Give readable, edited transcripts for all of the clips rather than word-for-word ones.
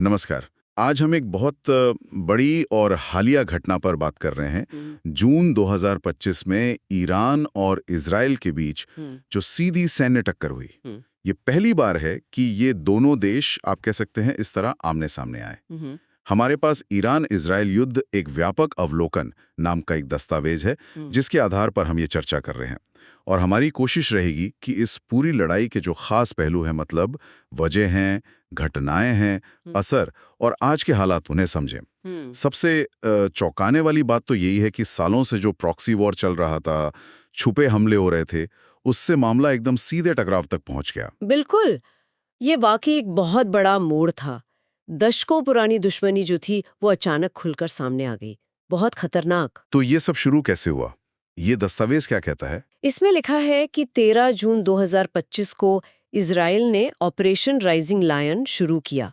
नमस्कार। आज हम एक बहुत बड़ी और हालिया घटना पर बात कर रहे हैं। जून 2025 में ईरान और इजराइल के बीच जो सीधी सैन्य टक्कर हुई। ये पहली बार है कि ये दोनों देश, आप कह सकते हैं, इस तरह आमने सामने आए। हमारे पास ईरान इजराइल युद्ध एक व्यापक अवलोकन नाम का एक दस्तावेज है जिसके आधार पर हम ये चर्चा कर रहे हैं। और हमारी कोशिश रहेगी कि इस पूरी लड़ाई के जो खास पहलू हैं, मतलब वजह हैं, घटनाएं हैं, असर और आज के हालात, उन्हें समझें। सबसे चौंकाने वाली बात तो यही है कि सालों से जो प्रॉक्सी वॉर चल रहा था, छुपे हमले हो रहे थे, उससे मामला एकदम सीधे टकराव तक पहुंच गया। बिल्कुल। ये वाकई एक बहुत बड़ा मोड़ था। दशकों पुरानी दुश्मनी जो थी वो अचानक खुलकर सामने आ गई। बहुत खतरनाक। तो ये सब शुरू कैसे हुआ? ये दस्तावेज क्या कहता है? इसमें लिखा है कि 13 जून 2025 को इजराइल ने ऑपरेशन राइजिंग लायन शुरू किया।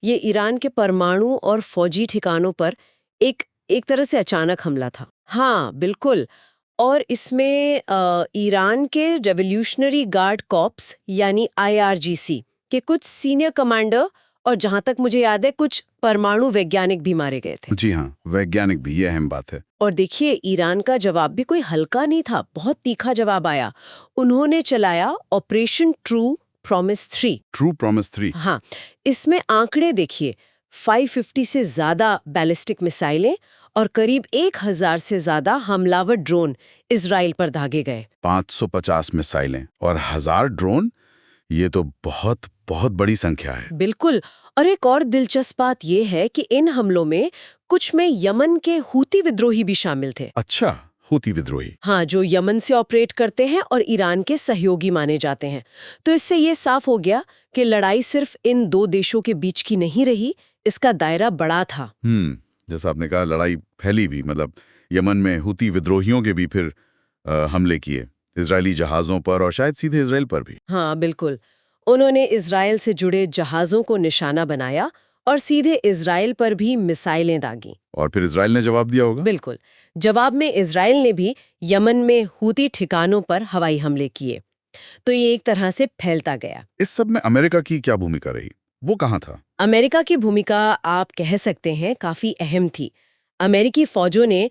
ये ईरान के परमाणु और फौजी ठिकानों पर एक तरह से अचानक हमला था। हाँ, बिल्कुल। और इसमें ईरान के रेवोल्यूशनरी गार्ड कॉर्प्स यानी IRGC के कुछ सीनियर कमांडर और जहां तक मुझे याद है कुछ परमाणु वैज्ञानिक भी मारे गए थे। जी हाँ, वैज्ञानिक भी, ये अहम बात है। और देखिए, ईरान का जवाब भी कोई हल्का नहीं था, बहुत तीखा जवाब आया। उन्होंने चलाया operation true promise 3। True promise 3? हाँ, इसमें आंकड़े देखिए, 550 से ज्यादा बैलिस्टिक मिसाइलें और करीब 1000 से ज्यादा हमलावर ड्रोन इजराइल पर दागे गए। 550 मिसाइलें और 1000 ड्रोन, ये तो बहुत बहुत बड़ी संख्या है। बिल्कुल। और एक और दिलचस्प बात यह है कि इन हमलों में कुछ में यमन के हूती विद्रोही भी शामिल थे। अच्छा, हूती विद्रोही? हाँ, जो यमन से ऑपरेट करते हैं और ईरान के सहयोगी माने जाते हैं। तो इससे ये साफ हो गया कि लड़ाई सिर्फ इन दो देशों के बीच की नहीं रही, इसका दायरा बड़ा था। जैसा आपने कहा, लड़ाई फैली भी, मतलब यमन में हूती विद्रोहियों के भी फिर हमले किए, इजरायली जहाज़ों पर और शायद सीधे इजराइल पर भी। हाँ, बिल्कुल। उन्होंने इजराइल से जुड़े जहाज़ों को निशाना बनाया और सीधे इजराइल पर भी मिसाइलें दागी। और फिर इजराइल ने जवाब दिया होगा? बिल्कुल। जवाब में इजराइल ने भी यमन में हूती ठिकानों पर हवाई हमले किए। तो ये एक तरह से फैलता गया। इस सब में अमेरिका की क्या भूमिका रही? वो कहाँ था? अमेरिका की भूमिका, आप कह सकते हैं, काफी अहम थी। अमेरिकी फौजों ने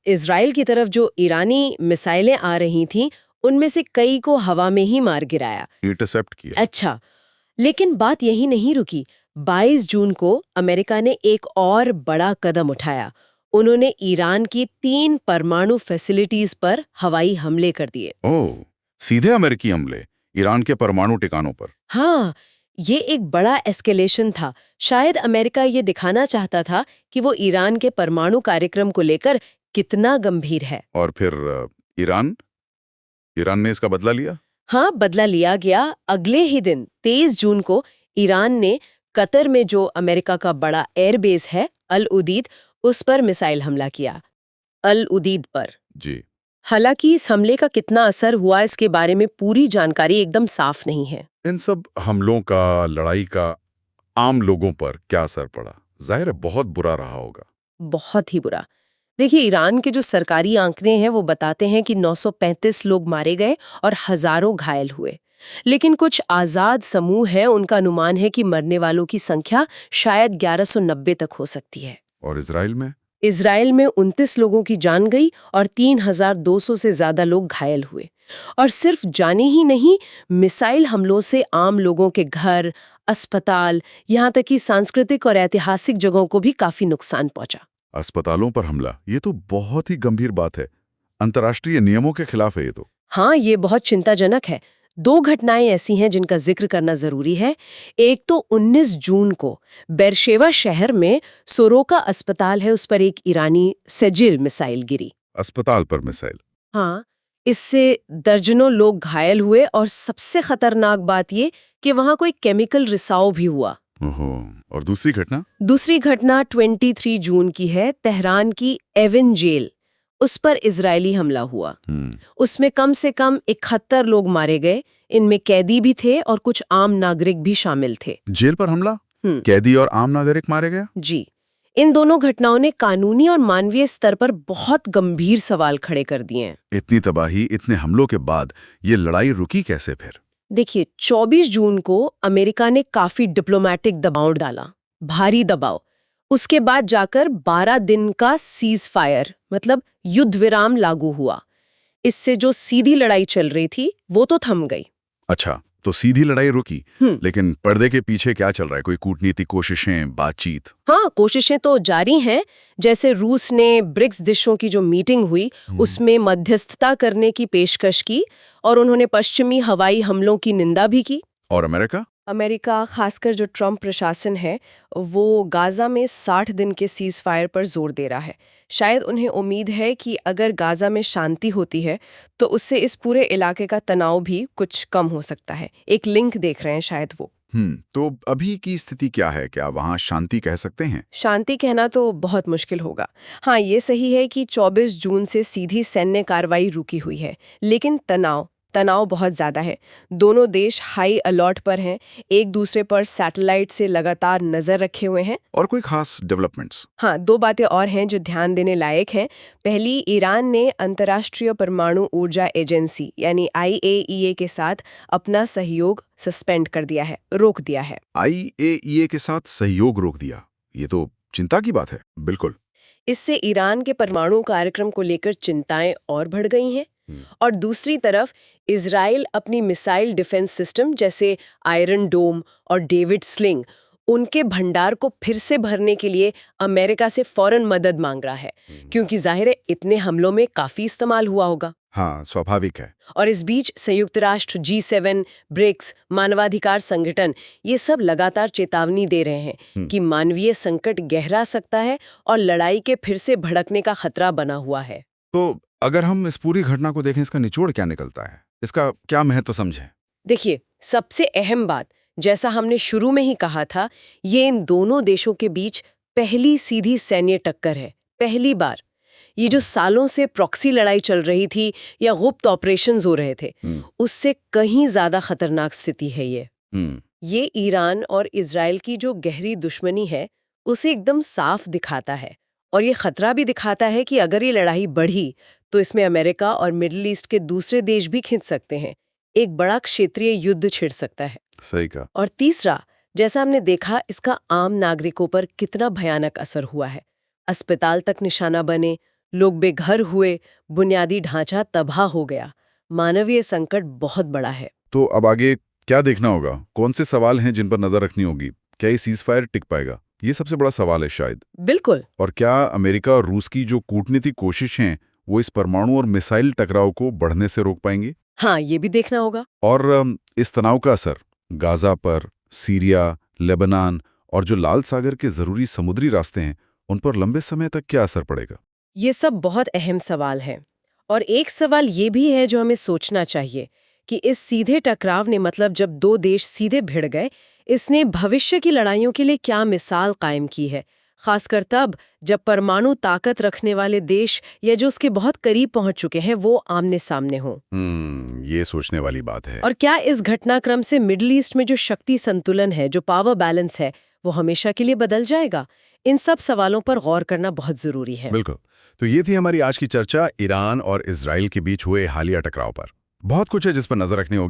इजराइल की तरफ जो ईरानी मिसाइलें आ रही थीं, उनमें से कई को हवा में ही मार गिराया, इंटरसेप्ट किया। अच्छा, लेकिन बात यही नहीं रुकी। 22 जून को अमेरिका ने एक और बड़ा कदम उठाया। उन्होंने ईरान की 3 परमाणु फैसिलिटीज पर हवाई हमले कर दिए। ओह, सीधे अमेरिकी हमले ईरान के परमाणु ठिकानों पर? हाँ, ये एक बड़ा एस्केलेशन था। शायद अमेरिका ये दिखाना चाहता था कि वो ईरान के परमाणु कार्यक्रम को लेकर कितना गंभीर है। और फिर ईरान ईरान ने इसका बदला लिया? हाँ, बदला लिया गया। अगले ही दिन 23 जून को ईरान ने कतर में जो अमेरिका का बड़ा एयरबेस है, अल उदीद, उस पर मिसाइल हमला किया। अल उदीद पर। जी। हालांकि इस हमले का कितना असर हुआ, इसके बारे में पूरी जानकारी एकदम साफ नहीं है। इन सब हमलों का, लड़ाई का आम लोगों पर क्या असर पड़ा? जाहिर है बहुत बुरा रहा होगा। बहुत ही बुरा। देखिए, ईरान के जो सरकारी आंकड़े हैं वो बताते हैं कि 935 लोग मारे गए और हजारों घायल हुए। लेकिन कुछ आजाद समूह है, उनका अनुमान है कि मरने वालों की संख्या शायद 1190 तक हो सकती है। और इजराइल में? इजराइल में 29 लोगों की जान गई और 3200 से ज्यादा लोग घायल हुए। और सिर्फ जाने ही नहीं, मिसाइल हमलों से आम लोगों के घर, अस्पताल, यहाँ तक कि सांस्कृतिक और ऐतिहासिक जगहों को भी काफी नुकसान पहुंचा। अस्पतालों पर हमला, ये तो बहुत ही गंभीर बात है। अंतर्राष्ट्रीय नियमों के खिलाफ है ये तो। हाँ, ये बहुत चिंताजनक है। 2 घटनाएं ऐसी हैं जिनका जिक्र करना जरूरी है। एक तो 19 जून को बेरशेवा शहर में सोरोका अस्पताल है, उस पर एक ईरानी सेजिल मिसाइल गिरी। अस्पताल पर मिसाइल? हाँ, इससे दर्जनों लोग घायल हुए और सबसे खतरनाक बात ये कि वहां कोई केमिकल रिसाव भी हुआ। ओहो। और दूसरी घटना? दूसरी घटना 23 जून की है, तेहरान की एविन जेल, उस पर इजरायली हमला हुआ। उसमें कम से कम 71 लोग मारे गए। इनमें कैदी भी थे और कुछ आम नागरिक भी शामिल थे। जेल पर हमला, कैदी और आम नागरिक मारे गए? जी। इन दोनों घटनाओं ने कानूनी और मानवीय स्तर पर बहुत गंभीर सवाल खड़े कर दिए हैं। इतनी तबाही, इतने हमलों के बाद ये लड़ाई रुकी कैसे फिर? देखिए, 24 जून को अमेरिका ने काफी डिप्लोमेटिक दबाव डाला। भारी दबाव, उसके बाद जाकर 12 दिन का सीज फायर मतलब युद्ध विराम लागू हुआ। इससे जो सीधी लड़ाई चल रही थी वो तो थम गई। अच्छा, तो सीधी लड़ाई रुकी, हम्म। लेकिन पर्दे के पीछे क्या चल रहा है? कोई कूटनीतिक कोशिशें, बातचीत? हाँ, कोशिशें तो जारी हैं। जैसे रूस ने ब्रिक्स देशों की जो मीटिंग हुई उसमें मध्यस्थता करने की पेशकश की और उन्होंने पश्चिमी हवाई हमलों की निंदा भी की। और अमेरिका? अमेरिका, खासकर जो ट्रंप प्रशासन है, वो गाजा में 60 दिन के सीज फायर पर जोर दे रहा है। शायद उन्हें उम्मीद है कि अगर गाजा में शांति होती है तो उससे इस पूरे इलाके का तनाव भी कुछ कम हो सकता है। एक लिंक देख रहे हैं शायद वो। तो अभी की स्थिति क्या है? क्या वहां शांति कह सकते हैं? शांति कहना तो बहुत मुश्किल होगा। हाँ, ये सही है कि 24 जून से सीधी सैन्य कार्रवाई रुकी हुई है, लेकिन तनाव बहुत ज्यादा है। दोनों देश हाई अलर्ट पर हैं, एक दूसरे पर सैटेलाइट से लगातार नजर रखे हुए हैं। और कोई खास डेवलपमेंट्स? हाँ, 2 बातें और हैं जो ध्यान देने लायक हैं। पहली, ईरान ने अंतर्राष्ट्रीय परमाणु ऊर्जा एजेंसी यानी IAEA के साथ अपना सहयोग सस्पेंड कर दिया है, रोक दिया है। IAEA के साथ सहयोग रोक दिया, ये तो चिंता की बात है। बिल्कुल। इससे ईरान के परमाणु कार्यक्रम को लेकर चिंताएं और बढ़ गई हैं। और दूसरी तरफ इजराइल अपनी मिसाइल डिफेंस सिस्टम जैसे आयरन डोम और डेविड स्लिंग उनके भंडार को फिर से भरने के लिए अमेरिका से फौरन मदद मांग रहा है, क्योंकि जाहिर है इतने हमलों में काफी इस्तेमाल हुआ होगा। हाँ, स्वाभाविक है। और इस बीच संयुक्त राष्ट्र, G7, ब्रिक्स, मानवाधिकार संगठन ये सब लगातार चेतावनी दे रहे हैं कि मानवीय संकट गहरा सकता है और लड़ाई के फिर से भड़कने का खतरा बना हुआ है। तो अगर हम इस पूरी घटना को देखें, इसका निचोड़ क्या निकलता है? इसका क्या महत्व समझें? देखिए, सबसे अहम बात, जैसा हमने शुरू में ही कहा था, ये इन दोनों देशों के बीच पहली सीधी सैन्य टक्कर है, पहली बार। ये जो सालों से प्रॉक्सी लड़ाई चल रही थी या गुप्त ऑपरेशंस हो रहे थे, उससे कहीं ज्यादा खतरनाक स्थिति है ये। ये ईरान और इजराइल की जो गहरी दुश्मनी है उसे एकदम साफ दिखाता है, और ये खतरा भी दिखाता है कि अगर ये लड़ाई बढ़ी तो इसमें अमेरिका और मिडिल ईस्ट के दूसरे देश भी खिंच सकते हैं। एक बड़ा क्षेत्रीय युद्ध छिड़ सकता है। सही कहा। और तीसरा, जैसा हमने देखा, इसका आम नागरिकों पर कितना भयानक असर हुआ है। अस्पताल तक निशाना बने, लोग बेघर हुए, बुनियादी ढांचा तबाह हो गया। मानवीय संकट बहुत बड़ा है। तो अब आगे क्या देखना होगा? कौन से सवाल हैं जिन पर नजर रखनी होगी? क्या ये सीज फायर टिक पाएगा? ये सबसे बड़ा सवाल है शायद। बिल्कुल। और क्या अमेरिका और रूस की जो कूटनीतिक कोशिश हैं वो इस परमाणु और मिसाइल टकराव को बढ़ने से रोक पाएंगी? हाँ, ये भी देखना होगा। और इस तनाव का असर गाजा पर, सीरिया, लेबनान और जो लाल सागर के जरूरी समुद्री रास्ते हैं उन पर लंबे समय तक क्या असर पड़ेगा? ये सब बहुत अहम सवाल हैं। और एक सवाल ये भी है जो हमें सोचना चाहिए कि इस सीधे टकराव ने, मतलब जब दो देश सीधे भिड़ गए, इसने भविष्य की लड़ाइयों के लिए क्या मिसाल कायम की है, खासकर तब जब परमाणु ताकत रखने वाले देश या जो उसके बहुत करीब पहुंच चुके हैं वो आमने सामने हों। ये सोचने वाली बात है। और क्या इस घटनाक्रम से मिडिल ईस्ट में जो शक्ति संतुलन है, जो पावर बैलेंस है, वो हमेशा के लिए बदल जाएगा? इन सब सवालों पर गौर करना बहुत जरूरी है। बिल्कुल। तो ये थी हमारी आज की चर्चा ईरान और इजराइल के बीच हुए हालिया टकराव पर। बहुत कुछ है जिस पर नजर रखनी होगी।